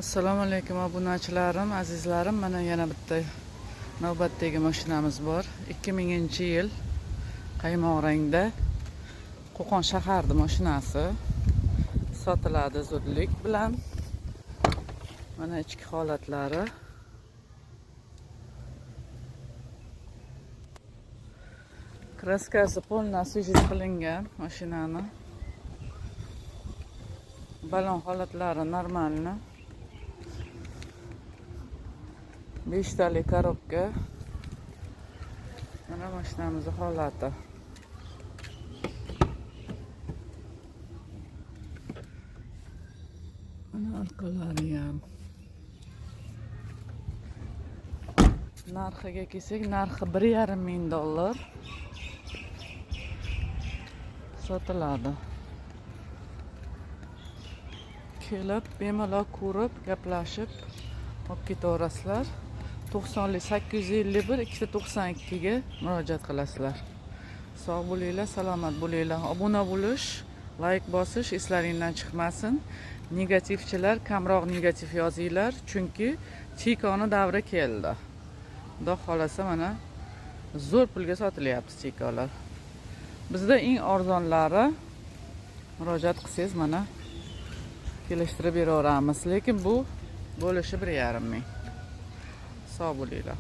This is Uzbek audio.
Assalomu alaykum obunachilarim, azizlarim. Mana yana bitta navbatdagi mashinamiz bor. 2000-yil qaymoq rangda Qo'qon shaharda mashinasi sotiladi zudlik bilan. Mana ichki holatlari. Kraskasi polna sujit qilingan mashinani. Balon holatlari normalni. 5 talik korobka. Mana mashinamizning holati. Mana orqalari ham. Narxiga kelsak, narxi $1,5 ming sotiladi. Kelib, bemalol ko'rib, gaplashib olib ketaverasizlar. 90lik 851 292 ga murojaat qilasizlar. Sog' bo'linglar, salomat bo'linglar. Obuna bo'lish, like bosish eslaringizdan chiqmasin. Negativchilar kamroq negativ yozinglar, chunki chekoni davri keldi. Xudo xolasa mana zo'r pulga sotilyapti chekolar. Bizda eng arzonlari murojaat qilsangiz mana kelishtirib beraveramiz, lekin bu bo'lishi $1,5 ming. Sog' bo'linglar.